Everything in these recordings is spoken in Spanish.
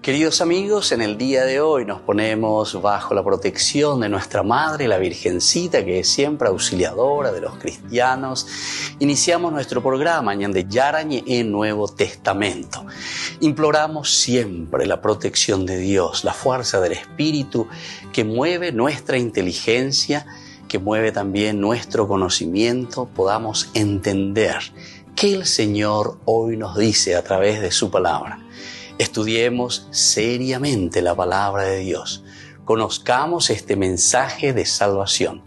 Queridos amigos, en el día de hoy nos ponemos bajo la protección de nuestra Madre, la Virgencita, que es siempre auxiliadora de los cristianos. Iniciamos nuestro programa Ñande Yarañe en Nuevo Testamento. Imploramos siempre la protección de Dios, la fuerza del Espíritu que mueve nuestra inteligencia, que mueve también nuestro conocimiento, podamos entender qué el Señor hoy nos dice a través de su palabra. Estudiemos seriamente la palabra de Dios. Conozcamos este mensaje de salvación.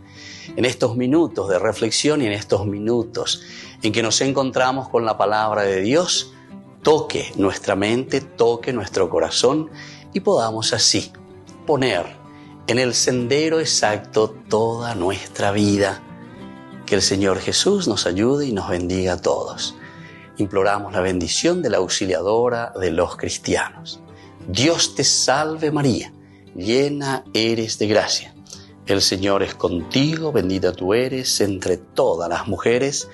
En estos minutos de reflexión y en estos minutos en que nos encontramos con la palabra de Dios, toque nuestra mente, toque nuestro corazón y podamos así poner en el sendero exacto toda nuestra vida. Que el Señor Jesús nos ayude y nos bendiga a todos. Imploramos la bendición de la auxiliadora de los cristianos. Dios te salve María, llena eres de gracia. El Señor es contigo, bendita tú eres entre todas las mujeres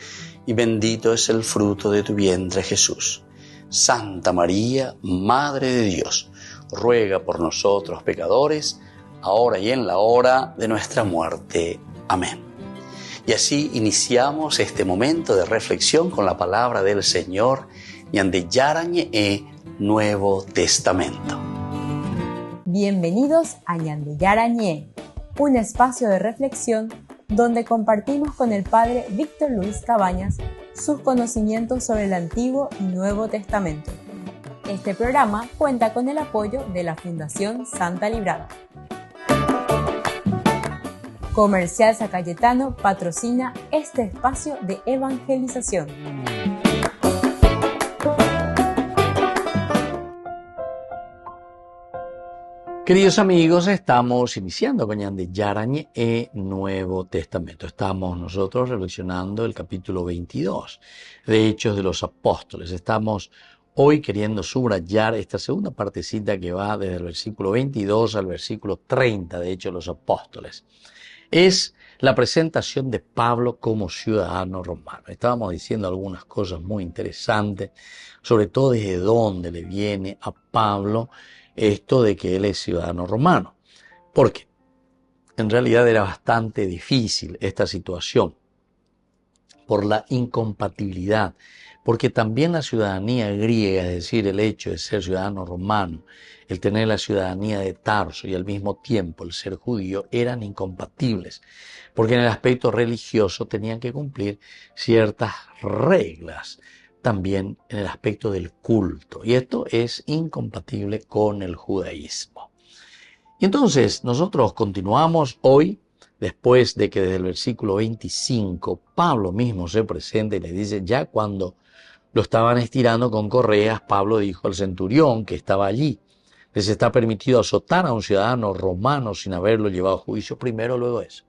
y bendito es el fruto de tu vientre Jesús. Santa María, Madre de Dios, ruega por nosotros pecadores, ahora y en la hora de nuestra muerte. Amén. Y así iniciamos este momento de reflexión con la palabra del Señor, Ñande Yarañe Nuevo Testamento. Bienvenidos a Ñande Yarañe, un espacio de reflexión donde compartimos con el Padre Víctor Luis Cabañas sus conocimientos sobre el Antiguo y Nuevo Testamento. Este programa cuenta con el apoyo de la Fundación Santa Librada. Comercial San Cayetano patrocina este espacio de evangelización. Queridos amigos, estamos iniciando con Ñande Yarañe Nuevo Testamento. Estamos nosotros reflexionando el capítulo 22 de Hechos de los Apóstoles. Estamos hoy queriendo subrayar esta segunda partecita que va desde el versículo 22 al versículo 30 de Hechos de los Apóstoles. Es la presentación de Pablo como ciudadano romano. Estábamos diciendo algunas cosas muy interesantes, sobre todo desde dónde le viene a Pablo esto de que él es ciudadano romano. Porque en realidad era bastante difícil esta situación por la incompatibilidad, porque también la ciudadanía griega, es decir, el hecho de ser ciudadano romano, el tener la ciudadanía de Tarso y al mismo tiempo el ser judío, eran incompatibles, porque en el aspecto religioso tenían que cumplir ciertas reglas, también en el aspecto del culto, y esto es incompatible con el judaísmo. Y entonces nosotros continuamos hoy, después de que desde el versículo 25 Pablo mismo se presenta y le dice, ya cuando lo estaban estirando con correas, Pablo dijo al centurión que estaba allí, les está permitido azotar a un ciudadano romano sin haberlo llevado a juicio. Primero, luego eso,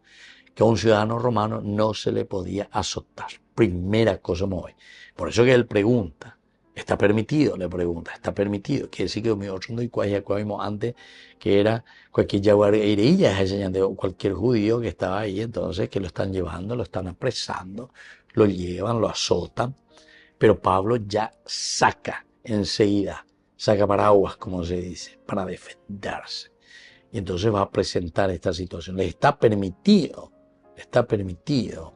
que a un ciudadano romano no se le podía azotar. Primera cosa muy. Por eso que él pregunta, ¿está permitido? Le pregunta, ¿está permitido? Quiere decir que mi otro no vimos antes que era cualquier cualquier judío que estaba ahí, entonces que lo están llevando, lo están apresando, lo llevan, lo azotan. Pero Pablo ya saca enseguida, saca paraguas, como se dice, para defenderse. Y entonces va a presentar esta situación. Les está permitido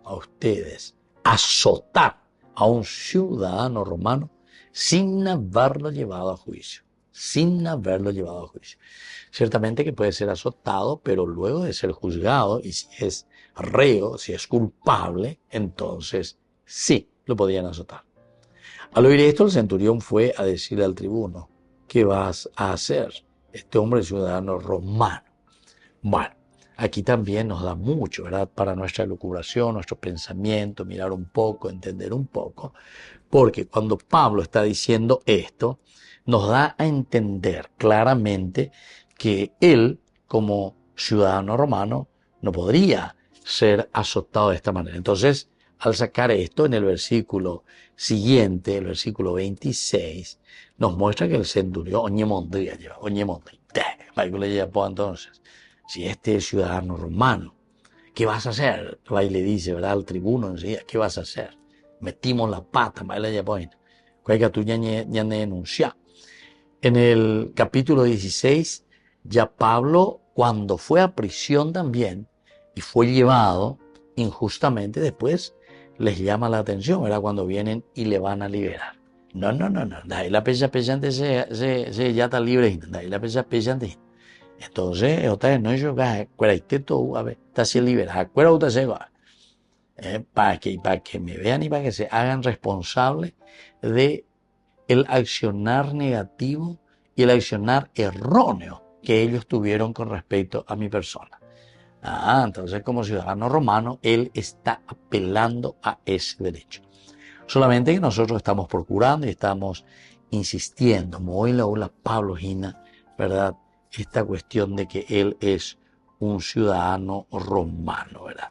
a ustedes azotar a un ciudadano romano sin haberlo llevado a juicio. Sin haberlo llevado a juicio. Ciertamente que puede ser azotado, pero luego de ser juzgado, y si es reo, si es culpable, entonces sí lo podían azotar. Al oír esto, el centurión fue a decirle al tribuno, ¿qué vas a hacer? Este hombre es ciudadano romano. Bueno, aquí también nos da mucho, ¿verdad? Para nuestra elucubración, nuestro pensamiento, mirar un poco, entender un poco, porque cuando Pablo está diciendo esto, nos da a entender claramente que él, como ciudadano romano, no podría ser azotado de esta manera. Entonces, al sacar esto en el versículo siguiente, el versículo 26, nos muestra que el centurión, entonces, si este es ciudadano romano, ¿qué vas a hacer? Va y le dice, ¿verdad? Al tribuno enseguida, ¿qué vas a hacer? Metimos la pata, ¿cuál que tú ya denunciar? En el capítulo 16, ya Pablo, cuando fue a prisión también y fue llevado injustamente, después les llama la atención, era cuando vienen y le van a liberar. No, ahí la pesa pellante se ya está libre, ahí la pesa pellante. Entonces, otra vez, no es yo, cuera todo, a ver, está así liberado, cuera usted se va. Para que me vean y para que se hagan responsables de el accionar negativo y el accionar erróneo que ellos tuvieron con respecto a mi persona. Entonces como ciudadano romano, él está apelando a ese derecho. Solamente que nosotros estamos procurando y estamos insistiendo, como hoy la Pablo Gina, ¿verdad? Esta cuestión de que él es un ciudadano romano, ¿verdad?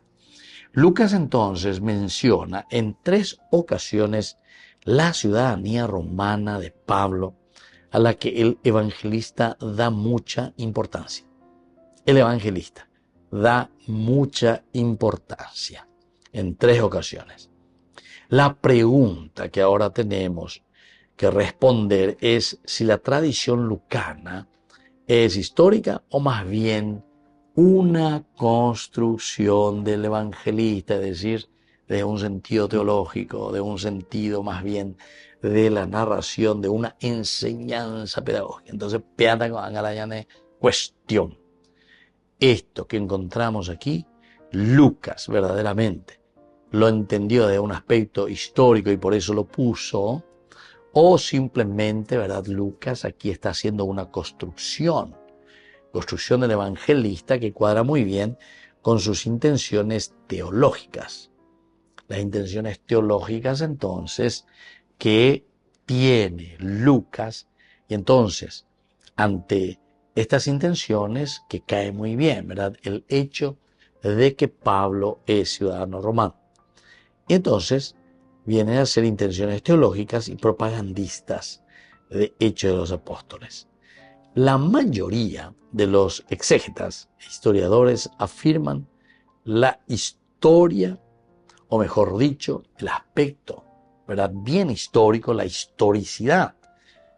Lucas entonces menciona en 3 ocasiones la ciudadanía romana de Pablo, a la que el evangelista da mucha importancia. El evangelista da mucha importancia en 3 ocasiones. La pregunta que ahora tenemos que responder es si la tradición lucana es histórica o más bien una construcción del evangelista, es decir, de un sentido teológico, de un sentido más bien de la narración, de una enseñanza pedagógica. Entonces, piata con Angalayane, cuestión. Esto que encontramos aquí, Lucas verdaderamente lo entendió de un aspecto histórico y por eso lo puso, o simplemente, ¿verdad? Lucas aquí está haciendo una construcción del evangelista que cuadra muy bien con sus intenciones teológicas. Las intenciones teológicas entonces que tiene Lucas, y entonces ante estas intenciones que cae muy bien, ¿verdad? El hecho de que Pablo es ciudadano romano. Y entonces vienen a ser intenciones teológicas y propagandistas de Hechos de los Apóstoles. La mayoría de los exégetas e historiadores afirman la historia, o mejor dicho, el aspecto, ¿verdad?, bien histórico, la historicidad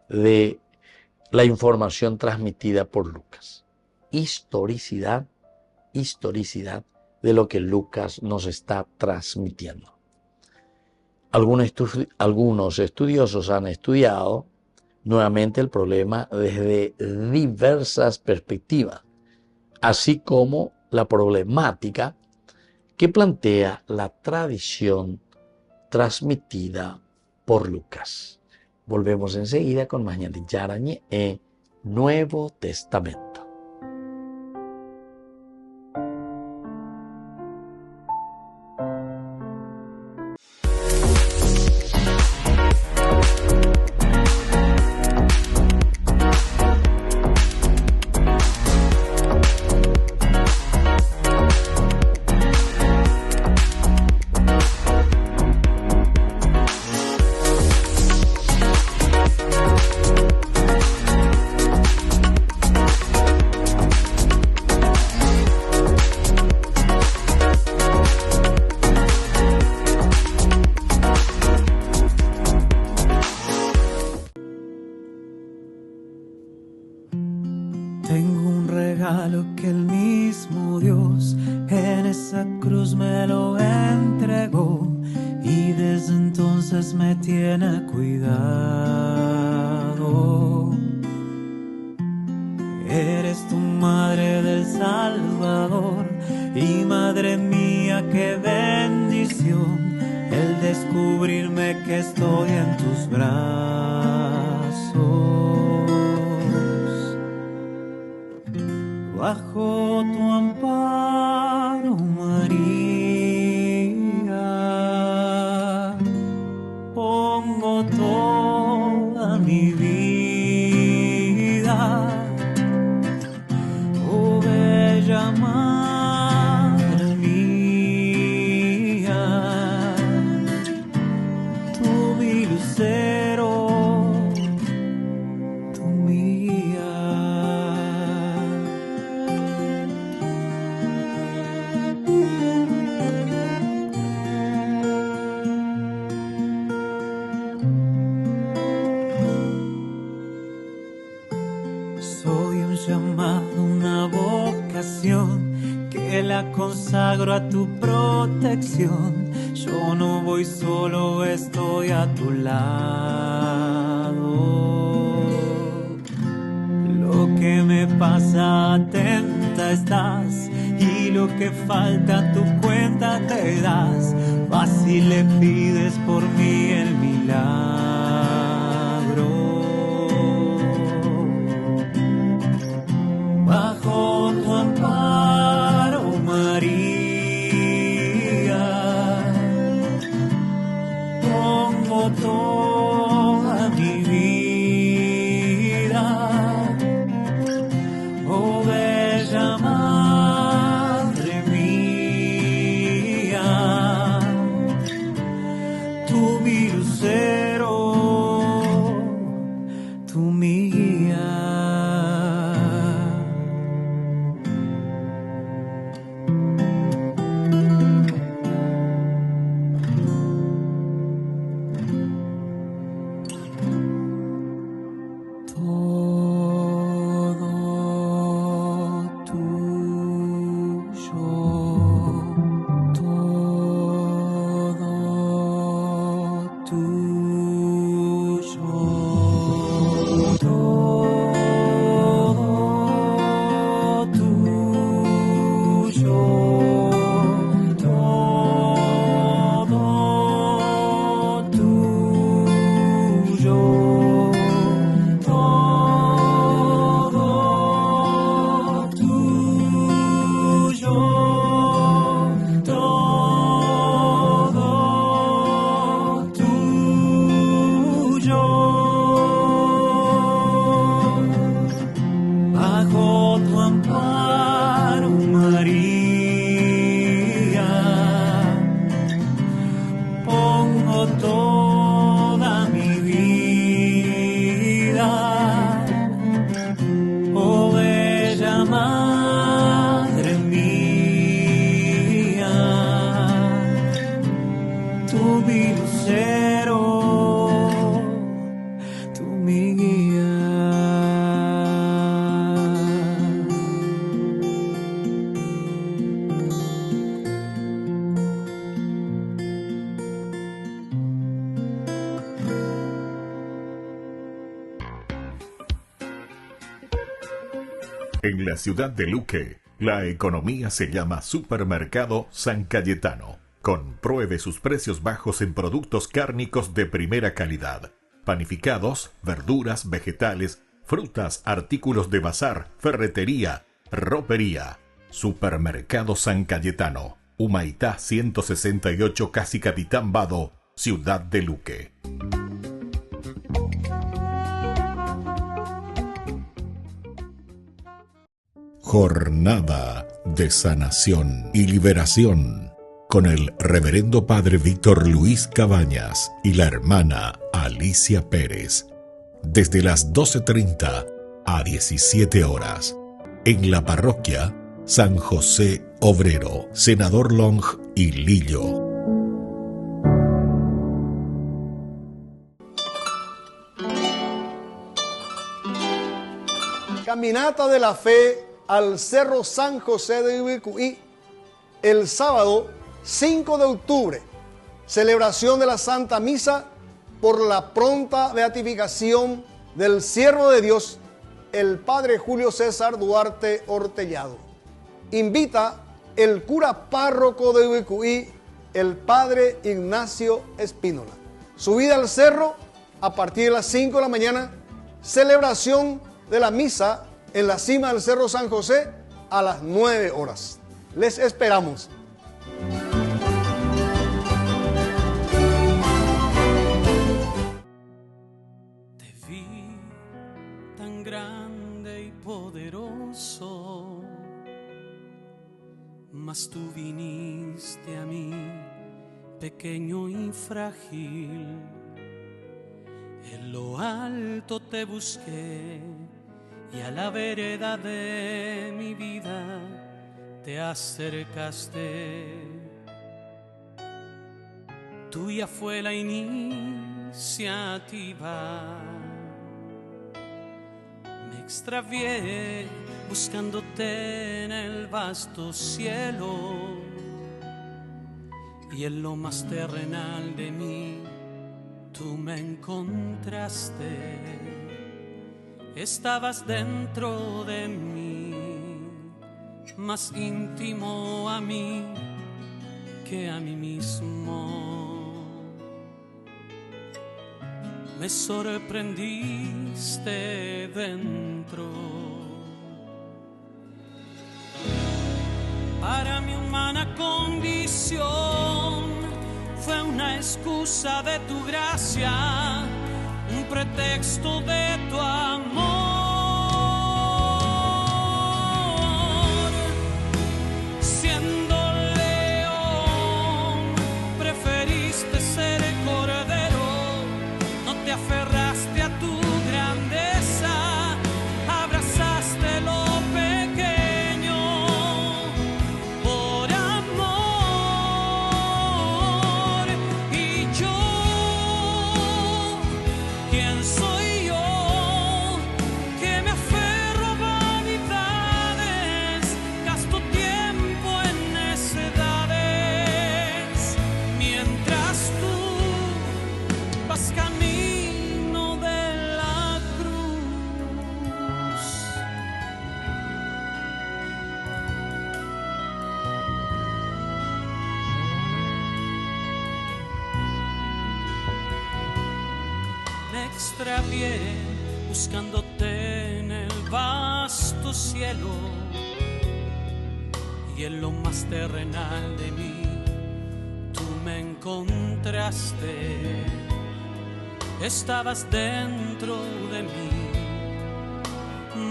de la información transmitida por Lucas. Historicidad de lo que Lucas nos está transmitiendo. Algunos estudiosos han estudiado nuevamente el problema desde diversas perspectivas, así como la problemática que plantea la tradición transmitida por Lucas. Volvemos enseguida con Mañana Yarañe en Nuevo Testamento. Tengo un regalo que el mismo Dios en esa cruz me lo entregó y desde entonces me tiene cuidado. Eres tu madre del Salvador y madre mía, qué bendición el descubrirme que estoy en tus brazos. Bajo tu amparo, María, pongo toda mi vida. Oh, bella madre mía, tú mi lucero, tú mi guía. soy un llamado, una vocación que la consagro a tu protección. Yo no voy solo, estoy a tu lado. Lo que me pasa, atenta estás, y lo que falta tu cuenta te das. Vas y le pides por mí el milagro. Bajo tu amparo, María, pongo toda mi vida. Oh, bella madre mía, tú mi lucero, tú mi guía. Bajo tu amparo, María, pongo toda mi vida. Oh, bella madre mía, tú mi lucero, tú mi guía. En la ciudad de Luque, la economía se llama Supermercado San Cayetano. Compruebe sus precios bajos en productos cárnicos de primera calidad. Panificados, verduras, vegetales, frutas, artículos de bazar, ferretería, ropería. Supermercado San Cayetano, Humaitá 168, Casi Capitán Vado, ciudad de Luque. Jornada de sanación y liberación con el reverendo padre Víctor Luis Cabañas y la hermana Alicia Pérez, desde las 12:30 a 17 horas, en la parroquia San José Obrero, Senador Long y Lillo. Caminata de la Fe al Cerro San José de Ibicuí, el sábado 5 de octubre, celebración de la Santa Misa por la pronta beatificación del siervo de Dios, el Padre Julio César Duarte Ortellado. Invita el cura párroco de Ibicuí, el Padre Ignacio Espínola. Subida al cerro a partir de las 5 de la mañana, celebración de la misa en la cima del Cerro San José a las 9 horas. Les esperamos. Te vi tan grande y poderoso, mas tú viniste a mí, pequeño y frágil. En lo alto te busqué, y a la vereda de mi vida te acercaste. Tuya fue la iniciativa, me extravié buscándote en el vasto cielo, y en lo más terrenal de mí tú me encontraste. Estabas dentro de mí, más íntimo a mí que a mí mismo. Me sorprendiste dentro. Para mi humana condición fue una excusa de tu gracia, un pretexto de tu amor. Siendo león, preferiste ser el cordero, no te aferraste a tu grandeza, abrazaste lo pequeño por amor. Y yo, ¿quién soy yo que me aferro a vanidades? Gasto tiempo en necedades, mientras tú vas camino de la cruz. Me extravié buscándote en el vasto cielo, y en lo más terrenal de mí tú me encontraste. Estabas dentro de mí,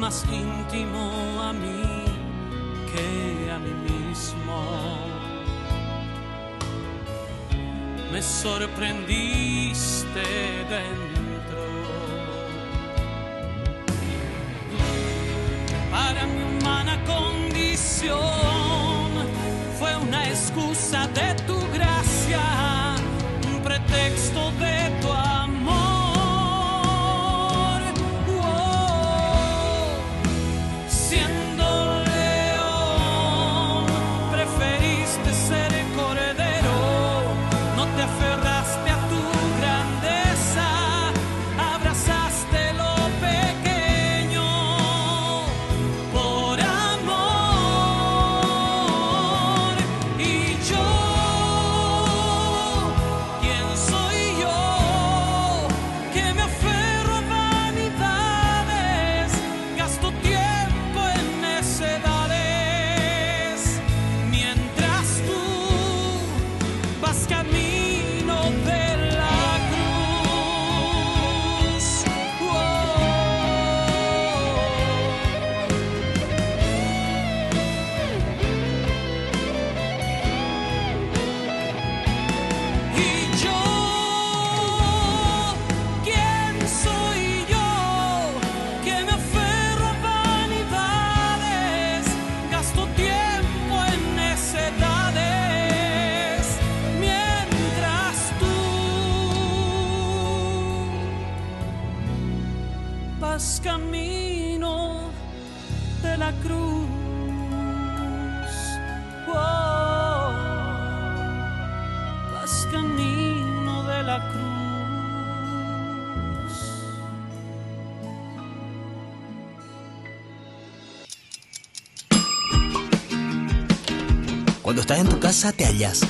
más íntimo a mí que a mí mismo. Me sorprendiste dentro. Para mi humana condición fue una excusa de tu gracia, un pretexto de tu amor. Siendo león, preferiste ser el cordero, no te aferraste a tu grandeza, abrazaste lo pequeño por amor. Y yo, ¿quién soy yo que me aferro a vanidades? Gasto tiempo en necedades, mientras tú vas camino de la cruz. Y yo, ¿quién soy yo que me aferro a vanidades? Gasto tiempo en necedades, mientras tú vas camino de la cruz. Vas camino de la cruz. Cuando estás en tu casa te hallas,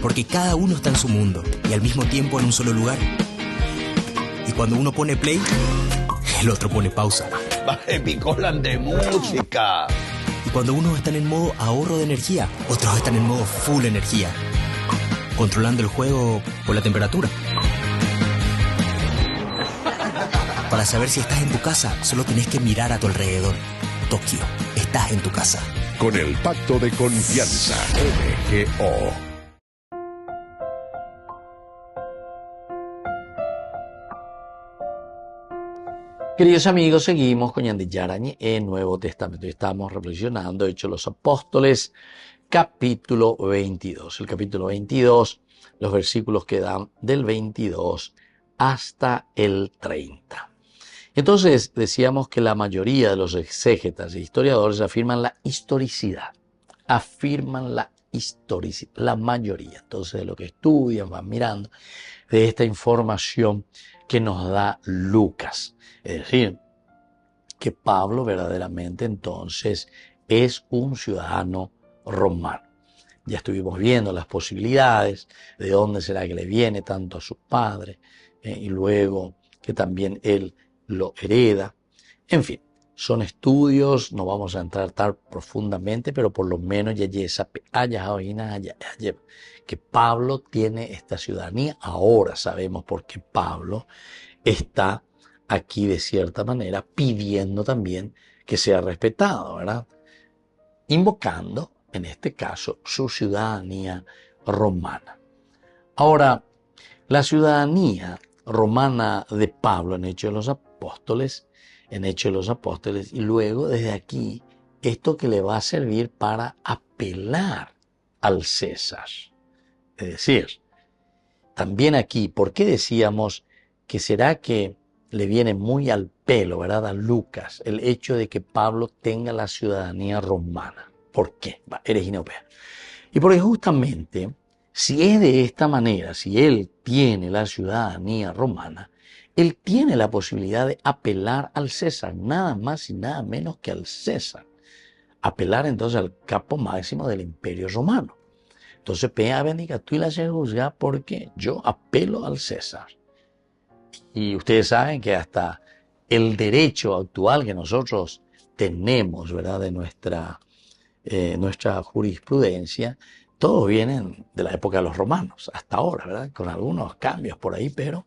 porque cada uno está en su mundo y al mismo tiempo en un solo lugar. Y cuando uno pone play, el otro pone pausa. Picolan de música. Y cuando unos están en modo ahorro de energía, otros están en modo full energía, controlando el juego por la temperatura. Para saber si estás en tu casa, solo tenés que mirar a tu alrededor. Tokio, estás en tu casa. Con el pacto de confianza MGO. Queridos amigos, seguimos con Ñande Yarañe en Nuevo Testamento. Estamos reflexionando Hechos de los Apóstoles, capítulo 22. El capítulo 22, los versículos que dan del 22 hasta el 30. Entonces decíamos que la mayoría de los exégetas e historiadores afirman la historicidad, la mayoría. Entonces de lo que estudian, van mirando de esta información que nos da Lucas. Es decir, que Pablo verdaderamente entonces es un ciudadano romano. Ya estuvimos viendo las posibilidades de dónde será que le viene tanto a su padre y luego que también él lo hereda. En fin, son estudios, no vamos a entrar tan profundamente, pero por lo menos que Pablo tiene esta ciudadanía. Ahora sabemos por qué Pablo está aquí de cierta manera pidiendo también que sea respetado, ¿verdad? Invocando, en este caso, su ciudadanía romana. Ahora, la ciudadanía romana de Pablo en Hechos de los Apóstoles, y luego desde aquí, esto que le va a servir para apelar al César. Es decir, también aquí, ¿por qué decíamos que será que le viene muy al pelo, ¿verdad?, a Lucas, el hecho de que Pablo tenga la ciudadanía romana? ¿Por qué? Eres inopea. Y porque justamente, si es de esta manera, si él tiene la ciudadanía romana, él tiene la posibilidad de apelar al César, nada más y nada menos que al César. Apelar entonces al capo máximo del Imperio Romano. Entonces, pea bendiga tú y la se juzga porque yo apelo al César. Y ustedes saben que hasta el derecho actual que nosotros tenemos, ¿verdad?, de nuestra jurisprudencia, todos vienen de la época de los romanos, hasta ahora, ¿verdad?, con algunos cambios por ahí, pero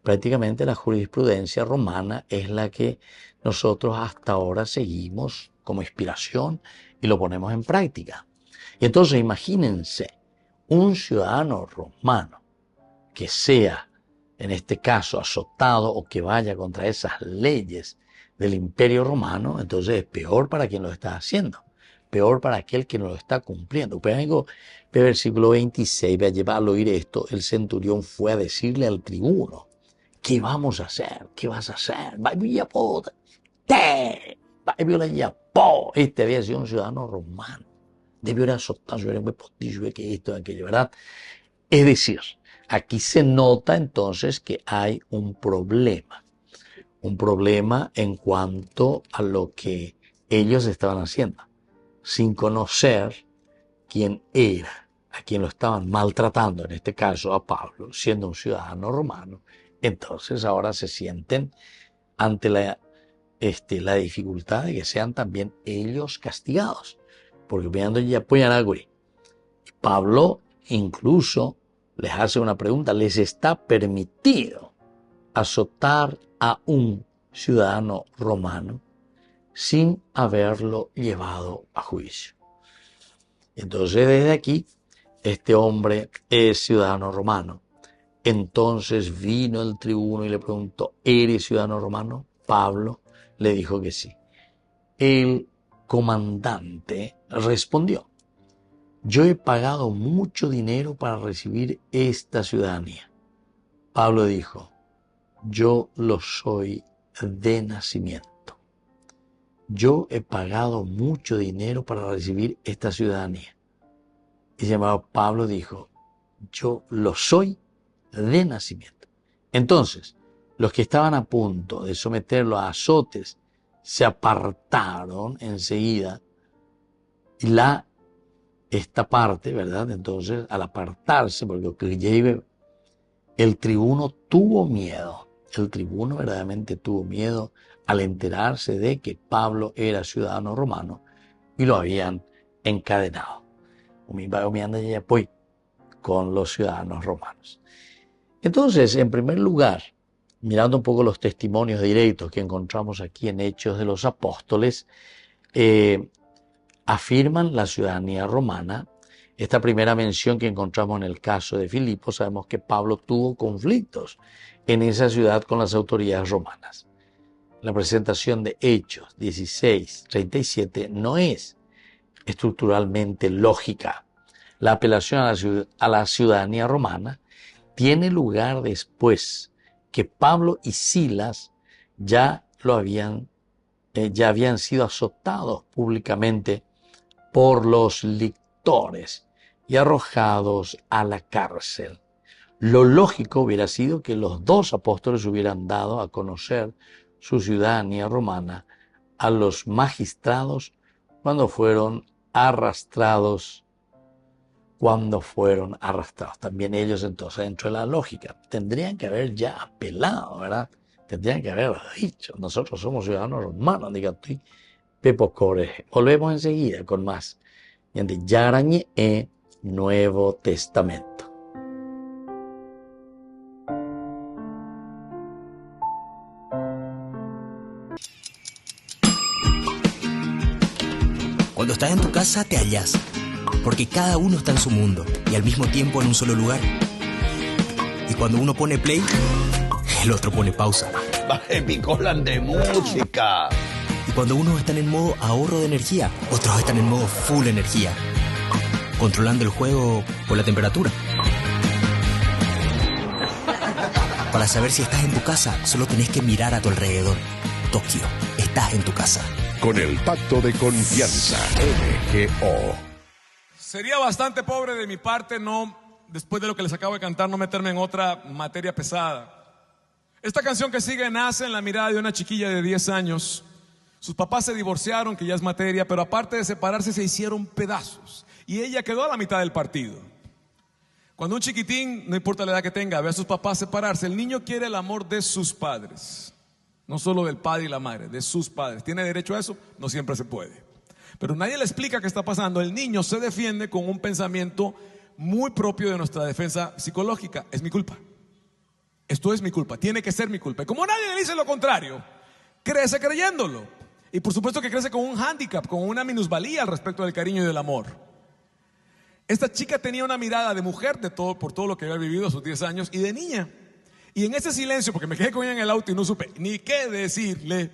prácticamente la jurisprudencia romana es la que nosotros hasta ahora seguimos como inspiración y lo ponemos en práctica. Y entonces imagínense un ciudadano romano que sea, en este caso, azotado o que vaya contra esas leyes del Imperio Romano, entonces es peor para quien lo está haciendo, peor para aquel que no lo está cumpliendo. Pero el versículo 26, va a llevar al oír esto, el centurión fue a decirle al tribuno, ¿qué vamos a hacer? ¿Qué vas a hacer? Este había sido un ciudadano romano. Debió ir azotado, que esto, aquello, ¿verdad? Es decir, aquí se nota entonces que hay un problema en cuanto a lo que ellos estaban haciendo, sin conocer quién era, a quien lo estaban maltratando, en este caso a Pablo, siendo un ciudadano romano. Entonces ahora se sienten ante la dificultad de que sean también ellos castigados, porque viendo ya Pablo incluso les hace una pregunta, ¿les está permitido azotar a un ciudadano romano sin haberlo llevado a juicio? Entonces desde aquí, este hombre es ciudadano romano. Entonces vino el tribuno y le preguntó, ¿eres ciudadano romano? Pablo le dijo que sí. El comandante respondió, yo he pagado mucho dinero para recibir esta ciudadanía. Pablo dijo, yo lo soy de nacimiento. Yo he pagado mucho dinero para recibir esta ciudadanía. Y llamado Pablo dijo, yo lo soy de nacimiento. Entonces, los que estaban a punto de someterlo a azotes se apartaron enseguida y esta parte, ¿verdad? Entonces, al apartarse, porque el tribuno tuvo miedo. El tribuno verdaderamente tuvo miedo al enterarse de que Pablo era ciudadano romano y lo habían encadenado. Con los ciudadanos romanos. Entonces, en primer lugar, mirando un poco los testimonios directos que encontramos aquí en Hechos de los Apóstoles, afirman la ciudadanía romana. Esta primera mención que encontramos en el caso de Filipo, sabemos que Pablo tuvo conflictos en esa ciudad con las autoridades romanas. La presentación de Hechos 16:37 no es estructuralmente lógica. La apelación a la ciudadanía romana tiene lugar después que Pablo y Silas ya ya habían sido azotados públicamente por los lictores y arrojados a la cárcel. Lo lógico hubiera sido que los dos apóstoles hubieran dado a conocer su ciudadanía romana a los magistrados cuando fueron arrastrados. También ellos, entonces, dentro de la lógica, tendrían que haber ya apelado, ¿verdad? Tendrían que haber dicho, nosotros somos ciudadanos romanos, diga tú, Pepo Core. Volvemos enseguida con más de Yarañe e Nuevo Testamento. Cuando estás en tu casa te hallas, porque cada uno está en su mundo y al mismo tiempo en un solo lugar. Y cuando uno pone play, el otro pone pausa. Baje picolan de música. Y cuando unos están en modo ahorro de energía, otros están en modo full energía, controlando el juego por la temperatura. Para saber si estás en tu casa, solo tenés que mirar a tu alrededor. Tokio, estás en tu casa. Con el Pacto de Confianza, MGO. Sería bastante pobre de mi parte después de lo que les acabo de cantar, no meterme en otra materia pesada. Esta canción que sigue nace en la mirada de una chiquilla de 10 años. Sus papás se divorciaron, que ya es materia, pero aparte de separarse se hicieron pedazos. Y ella quedó a la mitad del partido. Cuando un chiquitín, no importa la edad que tenga, ve a sus papás separarse, el niño quiere el amor de sus padres. No solo del padre y la madre, de sus padres. ¿Tiene derecho a eso? No siempre se puede. Pero nadie le explica qué está pasando. El niño se defiende con un pensamiento muy propio de nuestra defensa psicológica. Es mi culpa. Esto es mi culpa. Tiene que ser mi culpa. Y como nadie le dice lo contrario, crece creyéndolo. Y por supuesto que crece con un hándicap, con una minusvalía al respecto del cariño y del amor. Esta chica tenía una mirada de mujer por todo lo que había vivido a sus 10 años y de niña. Y en ese silencio, porque me quedé con ella en el auto y no supe ni qué decirle,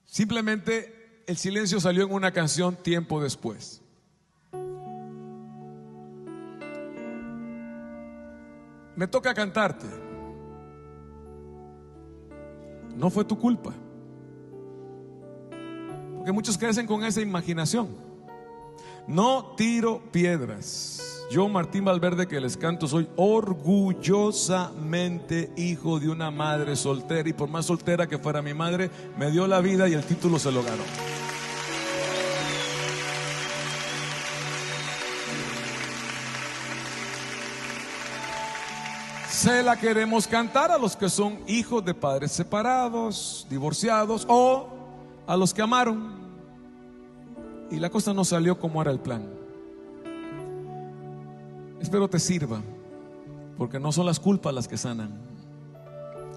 simplemente el silencio salió en una canción tiempo después. Me toca cantarte. No fue tu culpa. Porque muchos crecen con esa imaginación. No tiro piedras. Yo, Martín Valverde, que les canto, soy orgullosamente hijo de una madre soltera. Y por más soltera que fuera mi madre, me dio la vida y el título se lo ganó. Se la queremos cantar a los que son hijos de padres separados, divorciados, o a los que amaron y la cosa no salió como era el plan. Espero te sirva, porque no son las culpas las que sanan,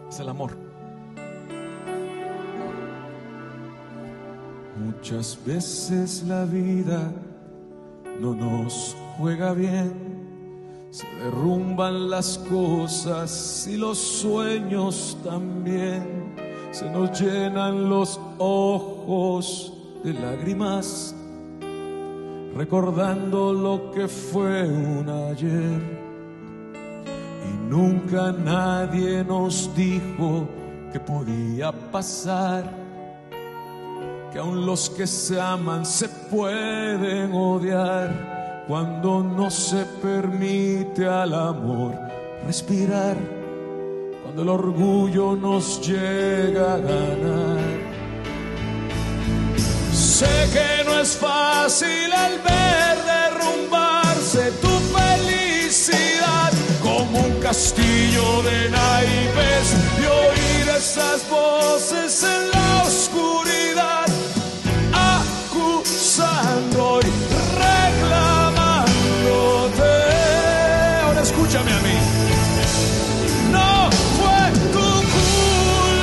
es el amor. Muchas veces la vida no nos juega bien. Se derrumban las cosas y los sueños también. Se nos llenan los ojos de lágrimas, recordando lo que fue un ayer. Y nunca nadie nos dijo que podía pasar, que aun los que se aman se pueden odiar. Cuando no se permite al amor respirar, cuando el orgullo nos llega a ganar. Sé que no es fácil al ver derrumbarse tu felicidad como un castillo de naipes y oír esas voces en la oscuridad acusando y reclamándote. Ahora escúchame a mí. No fue tu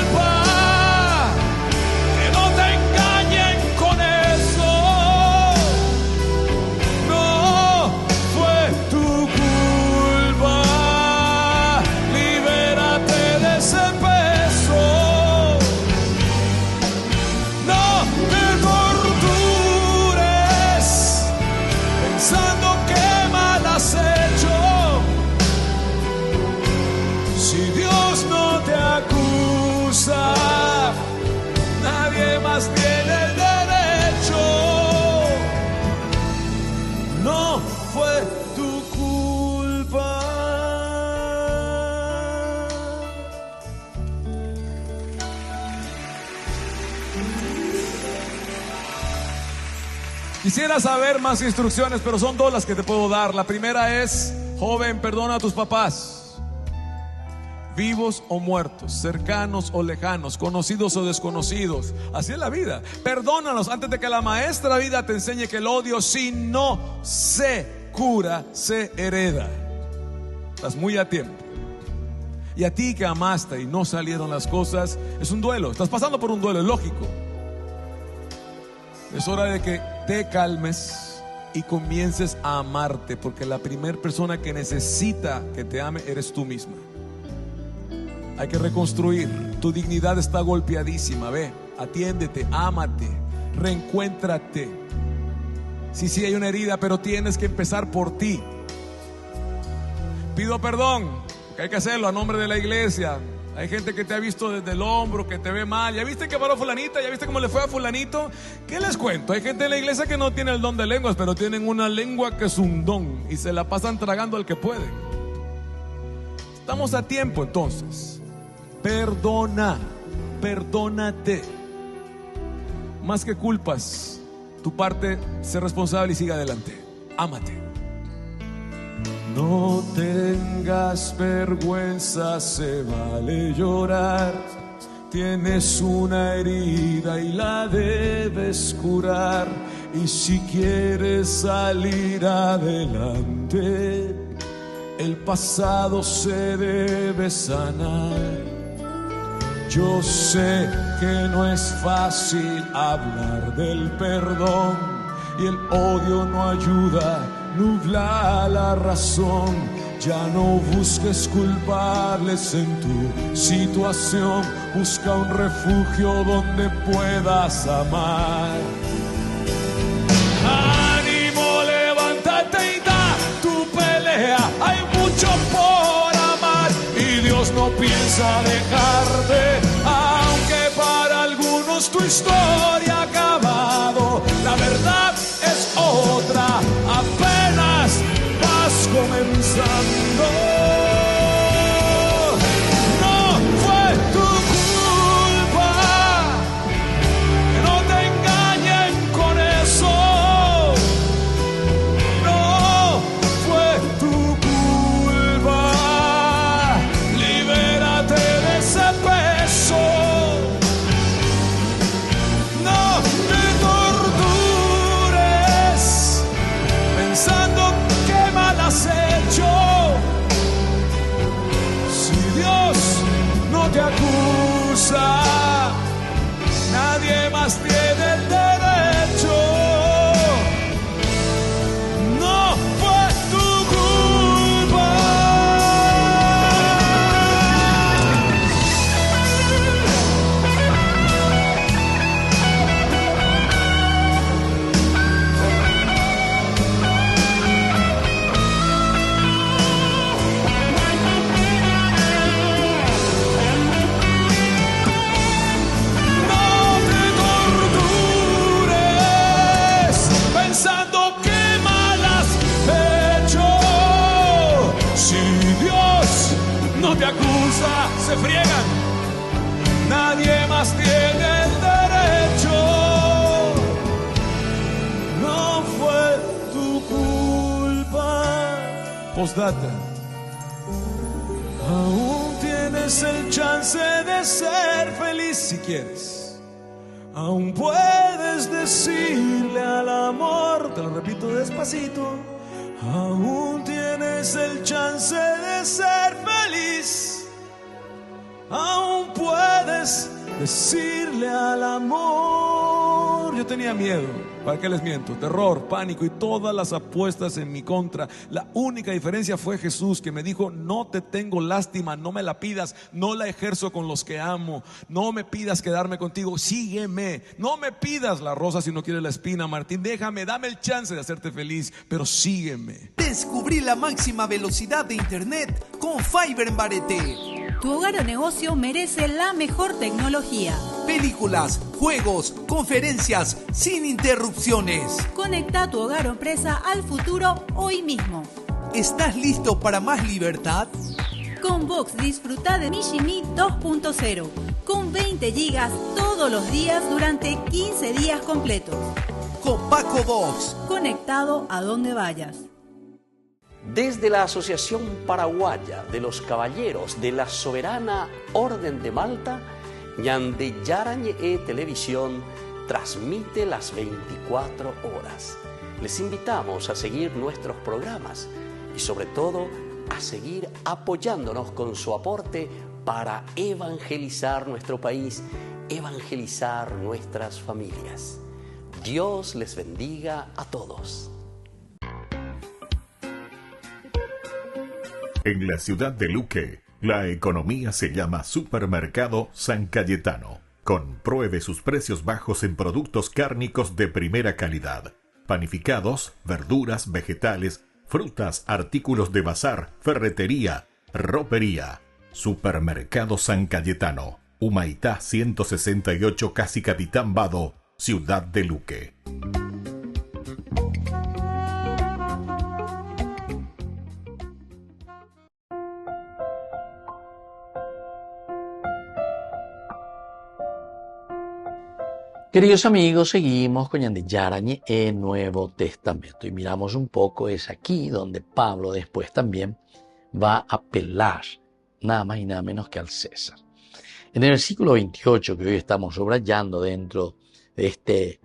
culpa, que no te engañen con eso. No fue tu culpa, libérate de ese peso. Quisiera saber más instrucciones, pero son dos las que te puedo dar. La primera es, joven, perdona a tus papás. Vivos o muertos, cercanos o lejanos, conocidos o desconocidos. Así es la vida. Perdónanos antes de que la maestra vida te enseñe que el odio, si no se cura, se hereda. Estás muy a tiempo. Y a ti que amaste y no salieron las cosas, es un duelo. Estás pasando por un duelo, es lógico. Es hora de que te calmes y comiences a amarte, porque la primera persona que necesita que te ame eres tú misma. Hay que reconstruir. Tu dignidad está golpeadísima. Ve, atiéndete, ámate, reencuéntrate. Sí, hay una herida, pero tienes que empezar por ti. Pido perdón, que hay que hacerlo a nombre de la iglesia. Hay gente que te ha visto desde el hombro, que te ve mal. ¿Ya viste que paró fulanita? ¿Ya viste cómo le fue a fulanito? ¿Qué les cuento? Hay gente en la iglesia que no tiene el don de lenguas, pero tienen una lengua que es un don y se la pasan tragando al que pueden. Estamos a tiempo entonces. Perdona, perdónate. Más que culpas, tu parte, sé responsable y sigue adelante. Ámate. No tengas vergüenza, se vale llorar. Tienes una herida y la debes curar. Y si quieres salir adelante, el pasado se debe sanar. Yo sé que no es fácil hablar del perdón y el odio no ayuda, nubla la razón. Ya no busques culpables en tu situación, busca un refugio donde puedas amar. Ánimo, levántate y da tu pelea, hay mucho por amar y Dios no piensa dejarte, aunque para algunos tu historia ha acabado. La verdad es otra, apenas vas comenzando. No fue tu culpa, que no te engañen con eso. No fue tu culpa, libérate de ese peso. No te tortures pensando qué mal has hecho. Si Dios no te acusa, nadie más tiene el derecho. No fue tu culpa. No te tortures pensando qué mal has hecho. Si Dios no te acusa, se friegan. Nadie más tiene el derecho. No fue tu culpa. Postdata. Aún tienes el chance de ser feliz si quieres. Aún puedes decirle al amor, te lo repito despacito. Aún tienes el chance de ser feliz. Aún puedes decirle al amor. Yo tenía miedo, ¿para qué les miento? Terror, pánico y todas las apuestas en mi contra. La única diferencia fue Jesús, que me dijo: no te tengo lástima, no me la pidas, no la ejerzo con los que amo. No me pidas quedarme contigo, sígueme. No me pidas la rosa si no quieres la espina, Martín. Déjame, dame el chance de hacerte feliz, pero sígueme. Descubrí la máxima velocidad de internet con Fiber en Bareté. Tu hogar o negocio merece la mejor tecnología. Películas, juegos, conferencias, sin interrupciones. Conecta tu hogar o empresa al futuro hoy mismo. ¿Estás listo para más libertad? Con Vox disfruta de Mijimi 2.0. con 20 gigas todos los días durante 15 días completos. Con Paco Box. Conectado a donde vayas. Desde la Asociación Paraguaya de los Caballeros de la Soberana Orden de Malta, Ñande Yarañe Televisión transmite las 24 horas. Les invitamos a seguir nuestros programas y sobre todo a seguir apoyándonos con su aporte para evangelizar nuestro país, evangelizar nuestras familias. Dios les bendiga a todos. En la ciudad de Luque, la economía se llama Supermercado San Cayetano. Compruebe sus precios bajos en productos cárnicos de primera calidad. Panificados, verduras, vegetales, frutas, artículos de bazar, ferretería, ropería. Supermercado San Cayetano, Humaitá 168, Casi Capitán Vado, ciudad de Luque. Queridos amigos, seguimos con Ñande Yarañe en Nuevo Testamento y miramos un poco, es aquí donde Pablo después también va a apelar nada más y nada menos que al César. En el versículo 28 que hoy estamos subrayando dentro de este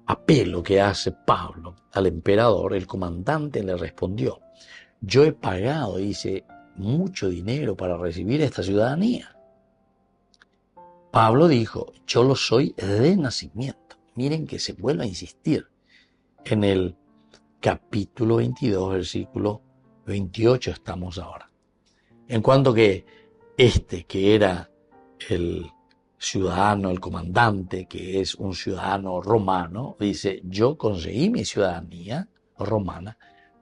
apelo que hace Pablo al emperador, el comandante le respondió: yo he pagado, dice, mucho dinero para recibir esta ciudadanía. Pablo dijo: yo lo soy de nacimiento. Miren que se vuelve a insistir en el capítulo 22, versículo 28 estamos ahora. En cuanto que que era el ciudadano, el comandante, que es un ciudadano romano, dice: yo conseguí mi ciudadanía romana,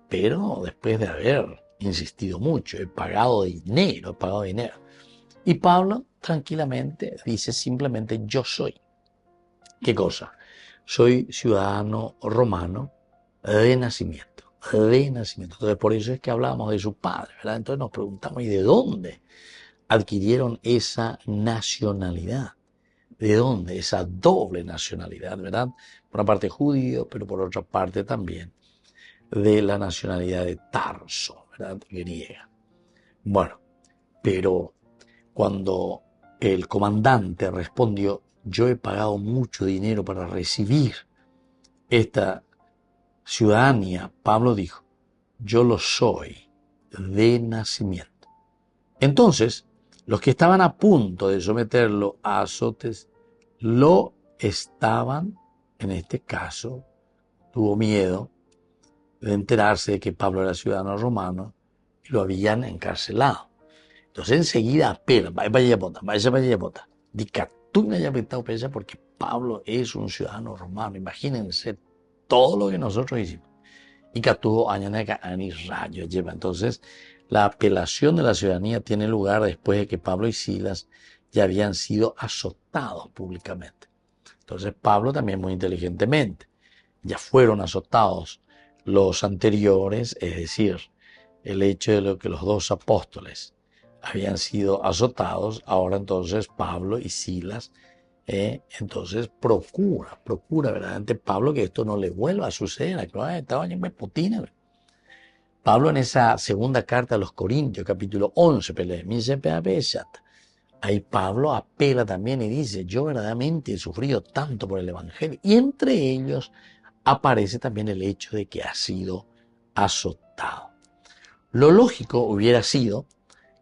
pero después de haber insistido mucho, he pagado dinero. Y Pablo tranquilamente dice simplemente: yo soy. ¿Qué cosa? Soy ciudadano romano de nacimiento. Entonces por eso es que hablamos de su padre, ¿verdad? Entonces nos preguntamos: ¿y de dónde adquirieron esa nacionalidad? ¿De dónde esa doble nacionalidad, verdad? Por una parte judío, pero por otra parte también de la nacionalidad de Tarso, ¿verdad? Griega. Bueno, pero cuando el comandante respondió: yo he pagado mucho dinero para recibir esta ciudadanía, Pablo dijo: yo lo soy de nacimiento. Entonces, los que estaban a punto de someterlo a azotes, lo estaban, en este caso, tuvo miedo de enterarse de que Pablo era ciudadano romano y lo habían encarcelado. Entonces enseguida apela: vaya bota. Dicatuna ya pesa porque Pablo es un ciudadano romano. Imagínense todo lo que nosotros hicimos. Y Catuvo añaneca ani rayo lleva. Entonces la apelación de la ciudadanía tiene lugar después de que Pablo y Silas ya habían sido azotados públicamente. Entonces Pablo también muy inteligentemente, ya fueron azotados los anteriores, es decir, el hecho de lo que los dos apóstoles habían sido azotados, ahora entonces Pablo y Silas, entonces procura verdaderamente Pablo que esto no le vuelva a suceder. Pablo en esa segunda carta a los Corintios, capítulo 11, ahí Pablo apela también y dice: yo verdaderamente he sufrido tanto por el Evangelio. Y entre ellos aparece también el hecho de que ha sido azotado. Lo lógico hubiera sido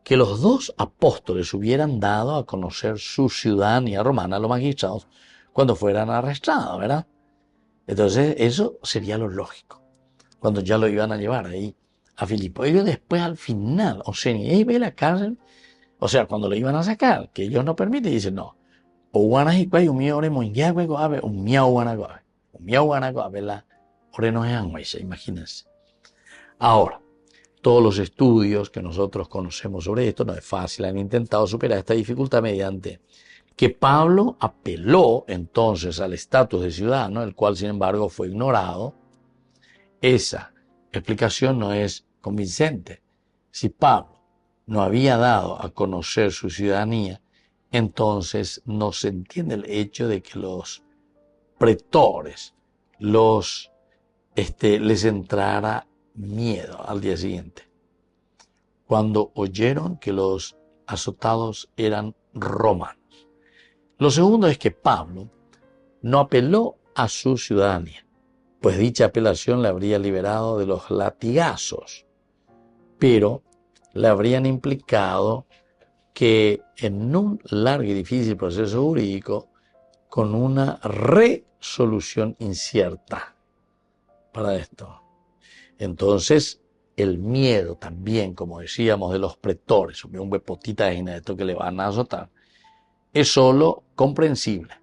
que los dos apóstoles hubieran dado a conocer su ciudadanía romana a los magistrados cuando fueran arrestados, ¿verdad? Entonces eso sería lo lógico, cuando ya lo iban a llevar ahí a Filipo. Ellos después al final, o sea, ahí ve la cárcel, o sea, cuando lo iban a sacar, que ellos no permiten, dicen: no, o guanajicuay, un mío ore moinguiagüe goabe, un miau guanagoabe, la ore no es, imagínense. Ahora, todos los estudios que nosotros conocemos sobre esto, no es fácil, han intentado superar esta dificultad mediante que Pablo apeló entonces al estatus de ciudadano, el cual sin embargo fue ignorado. Esa explicación no es convincente. Si Pablo no había dado a conocer su ciudadanía, entonces no se entiende el hecho de que los pretores les entrara miedo al día siguiente, cuando oyeron que los azotados eran romanos. Lo segundo es que Pablo no apeló a su ciudadanía, pues dicha apelación le habría liberado de los latigazos, pero le habrían implicado que en un largo y difícil proceso jurídico, con una resolución incierta para esto. Entonces, el miedo también, como decíamos, de los pretores, un huepotita de esto que le van a azotar, es solo comprensible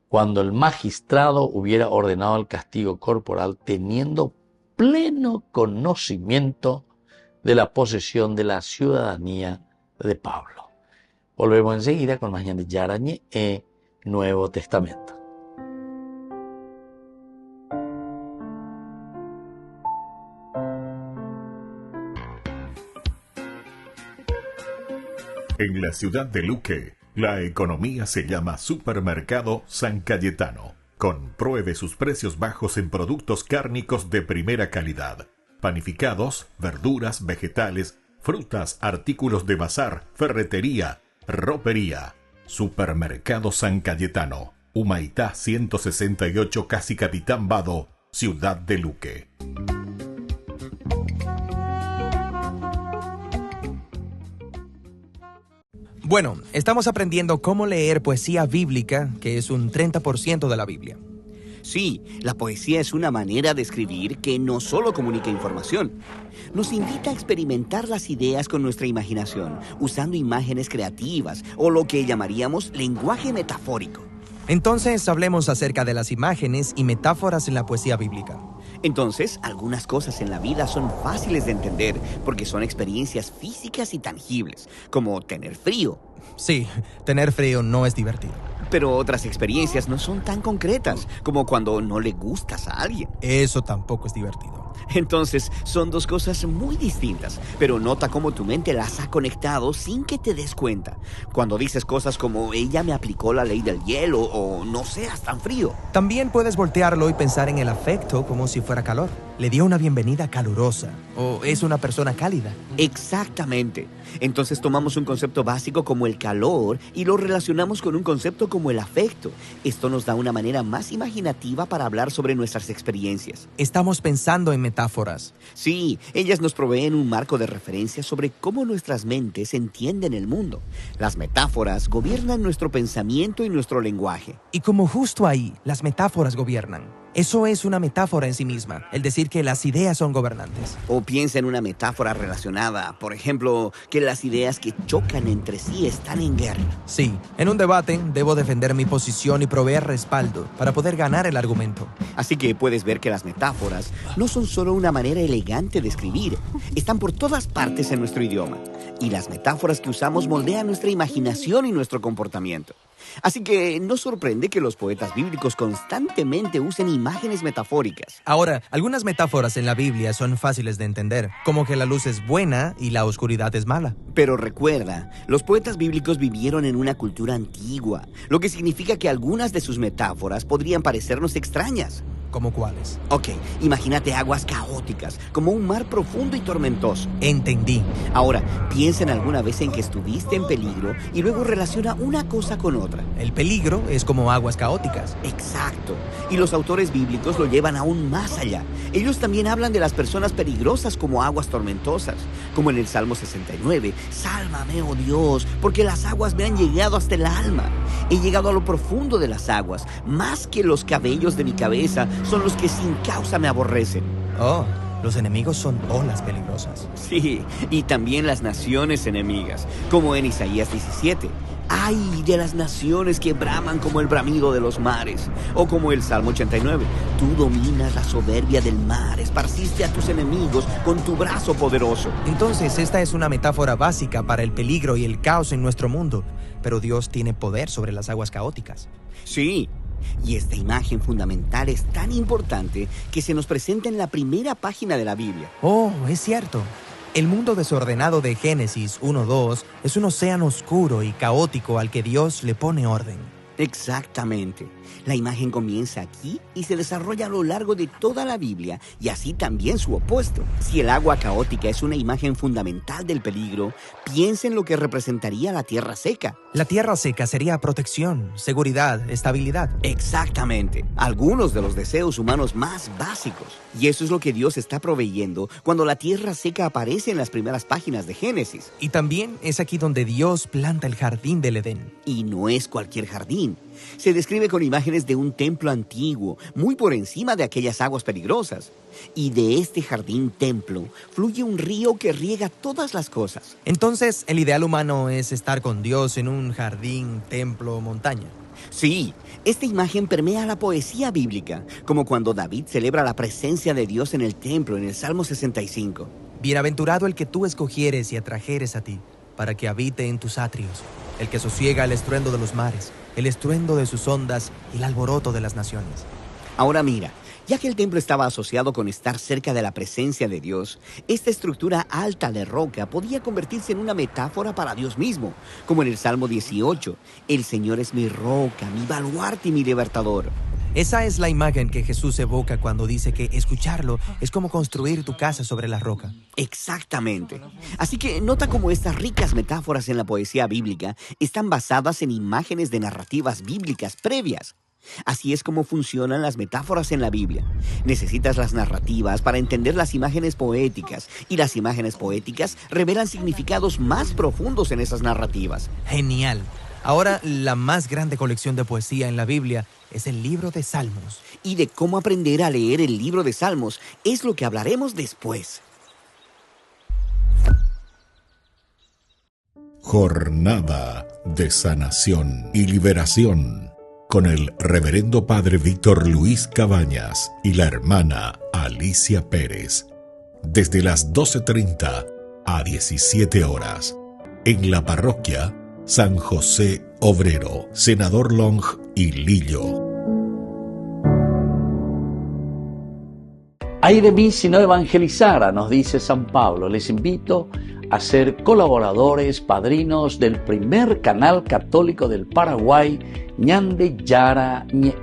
cuando el magistrado hubiera ordenado el castigo corporal teniendo pleno conocimiento de la posesión de la ciudadanía de Pablo. Volvemos enseguida con más de Yarañé y Nuevo Testamento. En la ciudad de Luque, la economía se llama Supermercado San Cayetano. Compruebe sus precios bajos en productos cárnicos de primera calidad. Panificados, verduras, vegetales, frutas, artículos de bazar, ferretería, ropería. Supermercado San Cayetano, Humaitá 168, Casi Capitán Vado, ciudad de Luque. Bueno, estamos aprendiendo cómo leer poesía bíblica, que es un 30% de la Biblia. Sí, la poesía es una manera de escribir que no solo comunica información, nos invita a experimentar las ideas con nuestra imaginación, usando imágenes creativas o lo que llamaríamos lenguaje metafórico. Entonces, hablemos acerca de las imágenes y metáforas en la poesía bíblica. Entonces, algunas cosas en la vida son fáciles de entender porque son experiencias físicas y tangibles, como tener frío. Sí, tener frío no es divertido. Pero otras experiencias no son tan concretas, como cuando no le gustas a alguien. Eso tampoco es divertido. Entonces, son dos cosas muy distintas, pero nota cómo tu mente las ha conectado sin que te des cuenta. Cuando dices cosas como, ella me aplicó la ley del hielo, o no seas tan frío. También puedes voltearlo y pensar en el afecto como si fuera calor. Le dio una bienvenida calurosa, o es una persona cálida. Exactamente. Entonces tomamos un concepto básico como el calor y lo relacionamos con un concepto como el afecto. Esto nos da una manera más imaginativa para hablar sobre nuestras experiencias. Estamos pensando en metáforas. Sí, ellas nos proveen un marco de referencia sobre cómo nuestras mentes entienden el mundo. Las metáforas gobiernan nuestro pensamiento y nuestro lenguaje. Y como justo ahí, las metáforas gobiernan. Eso es una metáfora en sí misma, el decir que las ideas son gobernantes. O piensa en una metáfora relacionada, por ejemplo, que las ideas que chocan entre sí están en guerra. Sí, en un debate debo defender mi posición y proveer respaldo para poder ganar el argumento. Así que puedes ver que las metáforas no son solo una manera elegante de escribir, están por todas partes en nuestro idioma. Y las metáforas que usamos moldean nuestra imaginación y nuestro comportamiento. Así que no sorprende que los poetas bíblicos constantemente usen imágenes metafóricas. Ahora, algunas metáforas en la Biblia son fáciles de entender, como que la luz es buena y la oscuridad es mala. Pero recuerda, los poetas bíblicos vivieron en una cultura antigua, lo que significa que algunas de sus metáforas podrían parecernos extrañas. ¿Cómo cuáles? Ok, imagínate aguas caóticas, como un mar profundo y tormentoso. Entendí. Ahora, piensa en alguna vez en que estuviste en peligro y luego relaciona una cosa con otra. El peligro es como aguas caóticas. Exacto. Y los autores bíblicos lo llevan aún más allá. Ellos también hablan de las personas peligrosas como aguas tormentosas. Como en el Salmo 69. Sálvame, oh Dios, porque las aguas me han llegado hasta el alma. He llegado a lo profundo de las aguas. Más que los cabellos de mi cabeza son los que sin causa me aborrecen. Oh, los enemigos son olas peligrosas. Sí, y también las naciones enemigas, como en Isaías 17. ¡Ay de las naciones que braman como el bramido de los mares! O como el Salmo 89. Tú dominas la soberbia del mar, esparciste a tus enemigos con tu brazo poderoso. Entonces, esta es una metáfora básica para el peligro y el caos en nuestro mundo. Pero Dios tiene poder sobre las aguas caóticas. Sí. Y esta imagen fundamental es tan importante que se nos presenta en la primera página de la Biblia. Oh, es cierto. El mundo desordenado de Génesis 1:2 es un océano oscuro y caótico al que Dios le pone orden. Exactamente. La imagen comienza aquí y se desarrolla a lo largo de toda la Biblia, y así también su opuesto. Si el agua caótica es una imagen fundamental del peligro, piensa en lo que representaría la tierra seca. La tierra seca sería protección, seguridad, estabilidad. Exactamente. Algunos de los deseos humanos más básicos. Y eso es lo que Dios está proveyendo cuando la tierra seca aparece en las primeras páginas de Génesis. Y también es aquí donde Dios planta el jardín del Edén. Y no es cualquier jardín. Se describe con imágenes de un templo antiguo, muy por encima de aquellas aguas peligrosas. Y de este jardín-templo fluye un río que riega todas las cosas. Entonces, el ideal humano es estar con Dios en un jardín, templo, montaña. Sí, esta imagen permea la poesía bíblica, como cuando David celebra la presencia de Dios en el templo en el Salmo 65. Bienaventurado el que tú escogieres y atrajeres a ti, para que habite en tus atrios, el que sosiega el estruendo de los mares, el estruendo de sus ondas y el alboroto de las naciones. Ahora mira, ya que el templo estaba asociado con estar cerca de la presencia de Dios, esta estructura alta de roca podía convertirse en una metáfora para Dios mismo, como en el Salmo 18, el Señor es mi roca, mi baluarte y mi libertador. Esa es la imagen que Jesús evoca cuando dice que escucharlo es como construir tu casa sobre la roca. Exactamente. Así que nota cómo estas ricas metáforas en la poesía bíblica están basadas en imágenes de narrativas bíblicas previas. Así es como funcionan las metáforas en la Biblia. Necesitas las narrativas para entender las imágenes poéticas, y las imágenes poéticas revelan significados más profundos en esas narrativas. Genial. Ahora, la más grande colección de poesía en la Biblia es el libro de Salmos. Y de cómo aprender a leer el libro de Salmos es lo que hablaremos después. Jornada de sanación y liberación con el reverendo padre Víctor Luis Cabañas y la hermana Alicia Pérez, desde las 12:30 a 17 horas, en la parroquia San José Obrero, Senador Long y Lillo. Ay de mí si no evangelizara, nos dice San Pablo. Les invito a ser colaboradores, padrinos del primer canal católico del Paraguay, Ñande Yara Ñe.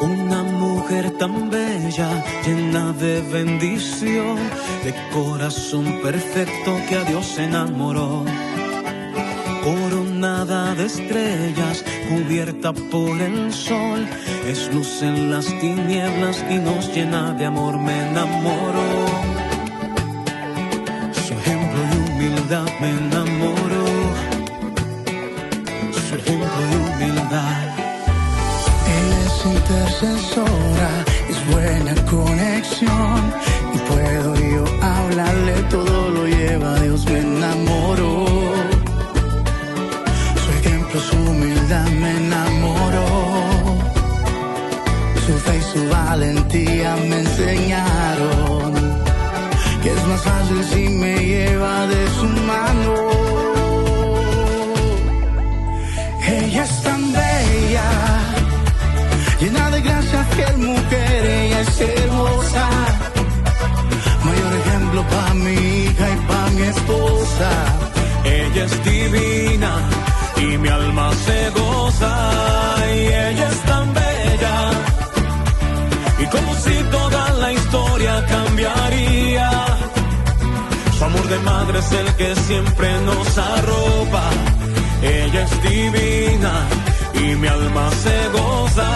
Una mujer tan bella, llena de bendición, de corazón perfecto que a Dios enamoró. Coronada de estrellas, cubierta por el sol, es luz en las tinieblas y nos llena de amor. Me enamoró, su ejemplo y humildad me enamoró, su ejemplo y humildad. Es intercesora, es buena conexión, y puedo yo hablarle, todo lo lleva a Dios. Me enamoró, su ejemplo, su humildad me enamoró, su fe y su valentía me enseñaron que es más fácil si me lleva de su mano. Ella es tan bella, llena de gracia, fiel mujer, ella es hermosa. Mayor ejemplo para mi hija y para mi esposa. Ella es divina y mi alma se goza. Y ella es tan bella, y como si toda la historia cambiaría. Su amor de madre es el que siempre nos arropa. Ella es divina y mi alma se goza.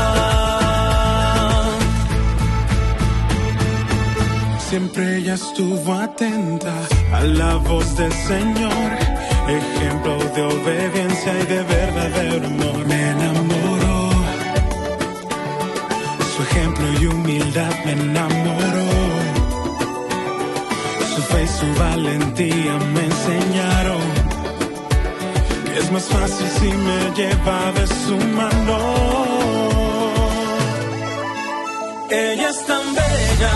Siempre ella estuvo atenta a la voz del Señor, ejemplo de obediencia y de verdadero amor. Me enamoró, su ejemplo y humildad me enamoró, su fe y su valentía me enseñaron que es más fácil si me lleva de su mano. Ella es tan bella,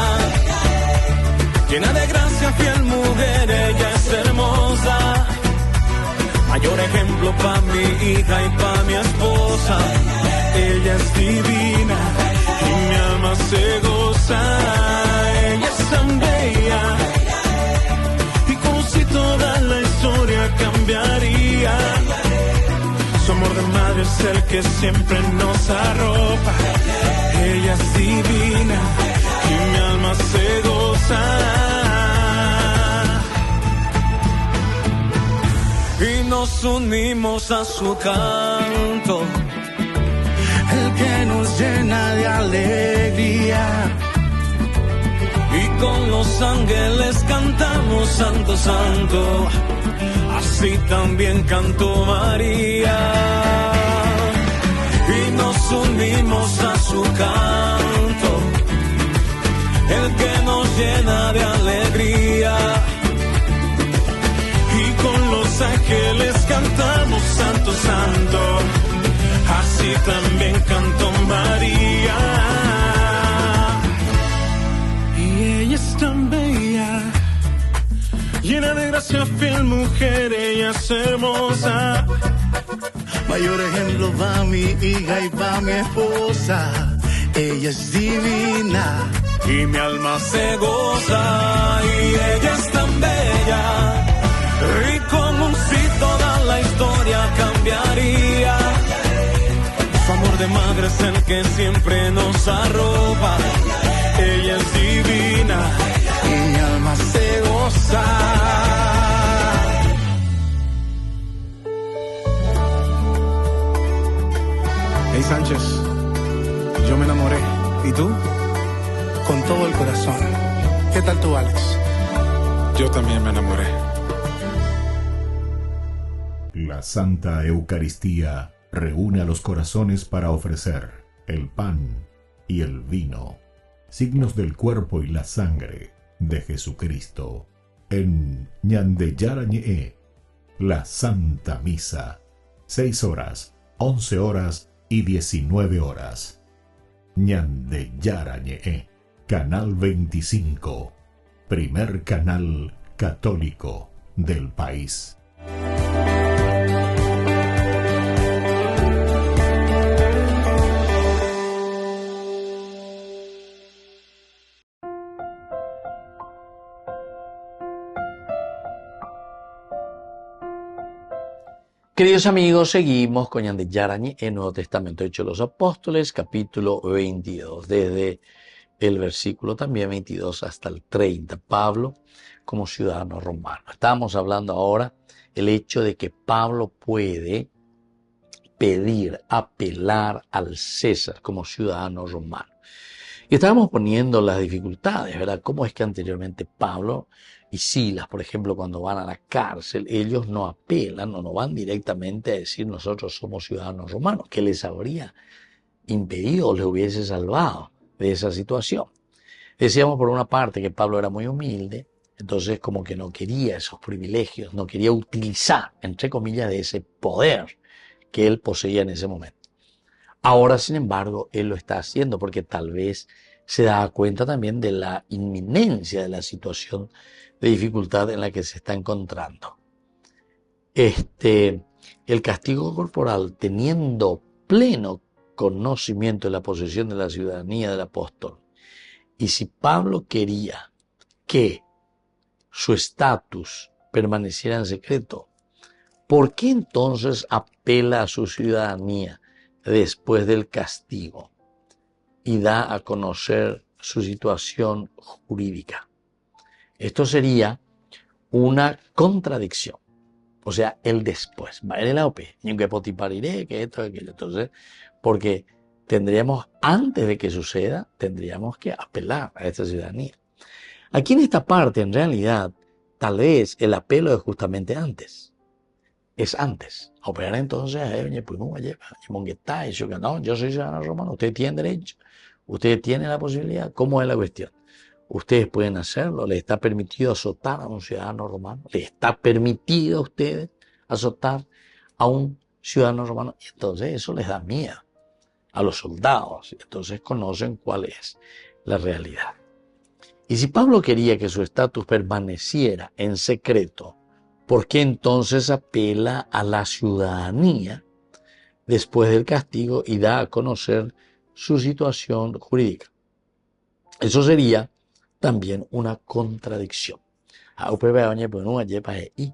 llena de gracia, fiel mujer, ella es hermosa. mayor ejemplo para mi hija y para mi esposa. Ella es divina y mi alma se goza. Ella es tan bella y como si toda la historia cambiaría. Su amor de madre es el que siempre nos arropa. Ella es divina y mi alma se goza. Y nos unimos a su canto, el que nos llena de alegría. Y con los ángeles cantamos Santo, Santo, así también cantó María. Y nos unimos a su canto, el que nos llena de alegría. Y con los ángeles cantamos Santo, Santo, así también cantó María. Y ella es tan bella, llena de gracia, fiel mujer, ella es hermosa. Mayor ejemplo para mi hija y para mi esposa. Ella es divina y mi alma se goza. Y ella es tan bella y como si toda la historia cambiaría. Su amor de madre es el que siempre nos arropa. Ella es divina y mi alma se goza. Hey Sánchez, yo me enamoré. ¿Y tú? Con todo el corazón. ¿Qué tal tú, Alex? Yo también me enamoré. La Santa Eucaristía reúne a los corazones para ofrecer el pan y el vino, signos del cuerpo y la sangre de Jesucristo. En Ñande Yarañe, la Santa Misa, 6 horas, 11 horas y 19 horas. Ñande Yarañe, Canal 25, primer canal católico del país. Queridos amigos, seguimos con Ñande Yarañe, el Nuevo Testamento Hechos de los Apóstoles, capítulo 22, desde el versículo también 22 hasta el 30. Pablo como ciudadano romano. Estábamos hablando ahora el hecho de que Pablo puede pedir, apelar al César como ciudadano romano. Y estábamos poniendo las dificultades, ¿verdad? ¿Cómo es que anteriormente Pablo y Silas, por ejemplo, cuando van a la cárcel, ellos no apelan o no van directamente a decir nosotros somos ciudadanos romanos, que les habría impedido o les hubiese salvado de esa situación? Decíamos por una parte que Pablo era muy humilde, entonces como que no quería esos privilegios, no quería utilizar, entre comillas, de ese poder que él poseía en ese momento. Ahora, sin embargo, él lo está haciendo porque tal vez se da cuenta también de la inminencia de la situación de dificultad en la que se está encontrando. El castigo corporal, teniendo pleno conocimiento de la posesión de la ciudadanía del apóstol, y si Pablo quería que su estatus permaneciera en secreto, ¿por qué entonces apela a su ciudadanía después del castigo y da a conocer su situación jurídica? Esto sería una contradicción. O sea, el después. Entonces, porque tendríamos, antes de que suceda, tendríamos que apelar a esta ciudadanía. Aquí en esta parte, en realidad, tal vez el apelo es justamente antes. Es antes. Operar entonces, no, yo soy ciudadano romano, ustedes tienen derecho, ustedes tienen la posibilidad. ¿Cómo es la cuestión? Ustedes pueden hacerlo, les está permitido azotar a un ciudadano romano, les está permitido a ustedes azotar a un ciudadano romano, y entonces eso les da miedo a los soldados, y entonces conocen cuál es la realidad. Y si Pablo quería que su estatus permaneciera en secreto, ¿por qué entonces apela a la ciudadanía después del castigo y da a conocer su situación jurídica? Eso sería también una contradicción. ¿Y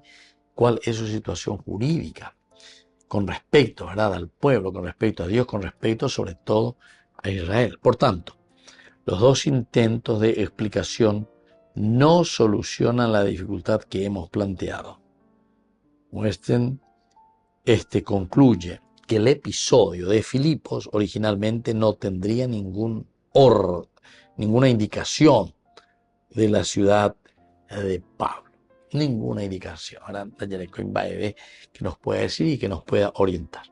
cuál es su situación jurídica con respecto, ¿verdad?, al pueblo, con respecto a Dios, con respecto sobre todo a Israel? Por tanto, los dos intentos de explicación no solucionan la dificultad que hemos planteado. Weston concluye que el episodio de Filipos originalmente no tendría ninguna indicación de la ciudad de Pablo. Ninguna indicación. Ahora que nos pueda decir y que nos pueda orientar.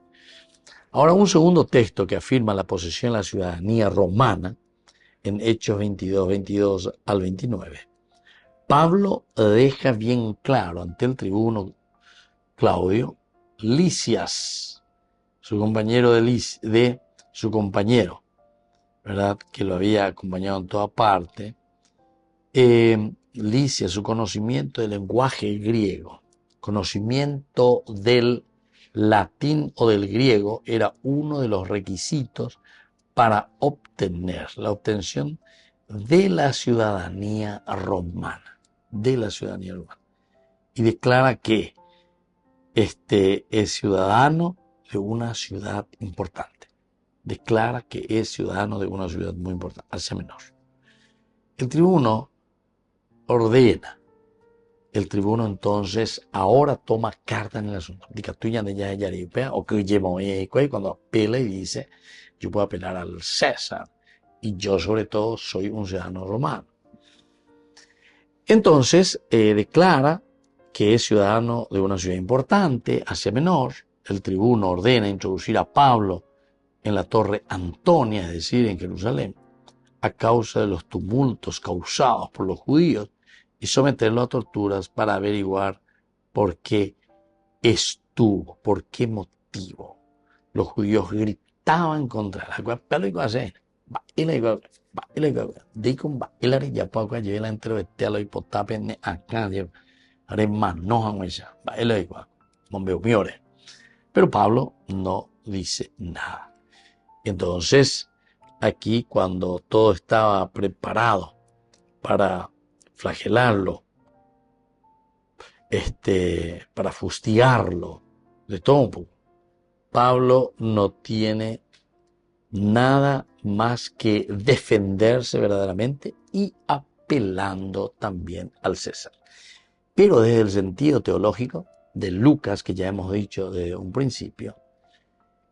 Ahora, un segundo texto que afirma la posesión de la ciudadanía romana en Hechos 22, 22 al 29. Pablo deja bien claro ante el tribuno Claudio, Lisias, su compañero de su compañero, ¿verdad?, que lo había acompañado en toda parte, Lisias, su conocimiento del lenguaje griego, conocimiento del latín o del griego era uno de los requisitos para obtener la obtención de la ciudadanía romana, y declara que es ciudadano de una ciudad importante. Declara que es ciudadano de una ciudad muy importante, Asia Menor. El tribuno ordena. El tribuno entonces ahora toma carta en el asunto. O que cuando apela y dice, yo puedo apelar al César y yo sobre todo soy un ciudadano romano. Entonces declara que es ciudadano de una ciudad importante, Asia Menor. El tribuno ordena introducir a Pablo en la torre Antonia, es decir, en Jerusalén, a causa de los tumultos causados por los judíos y someterlo a torturas para averiguar por qué estuvo, por qué motivo los judíos gritaban contra pero Pablo no dice nada. Entonces, aquí cuando todo estaba preparado para flagelarlo, para fustigarlo, de todo un poco, Pablo no tiene nada más que defenderse verdaderamente y apelando también al César. Pero desde el sentido teológico de Lucas, que ya hemos dicho desde un principio,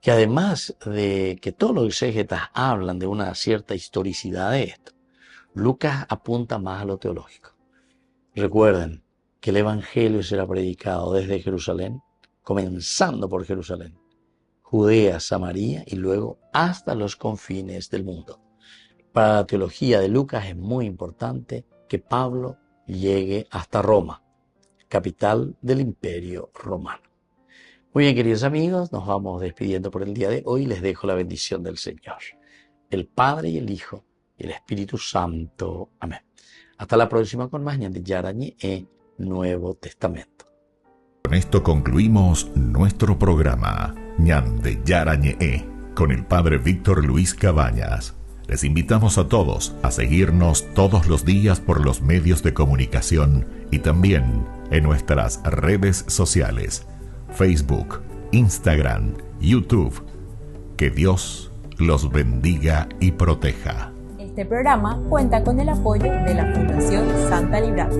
que además de que todos los exégetas hablan de una cierta historicidad de esto, Lucas apunta más a lo teológico. Recuerden que el Evangelio será predicado desde Jerusalén, comenzando por Jerusalén, Judea, Samaria y luego hasta los confines del mundo. Para la teología de Lucas es muy importante que Pablo llegue hasta Roma, capital del Imperio Romano. Muy bien, queridos amigos, nos vamos despidiendo por el día de hoy. Les dejo la bendición del Señor, el Padre y el Hijo y el Espíritu Santo. Amén. Hasta la próxima con más Ñande Yarañe e Nuevo Testamento. Con esto concluimos nuestro programa Ñande Yarañe con el Padre Víctor Luis Cabañas. Les invitamos a todos a seguirnos todos los días por los medios de comunicación y también en nuestras redes sociales, Facebook, Instagram, YouTube. Que Dios los bendiga y proteja. Este programa cuenta con el apoyo de la Fundación Santa Librada.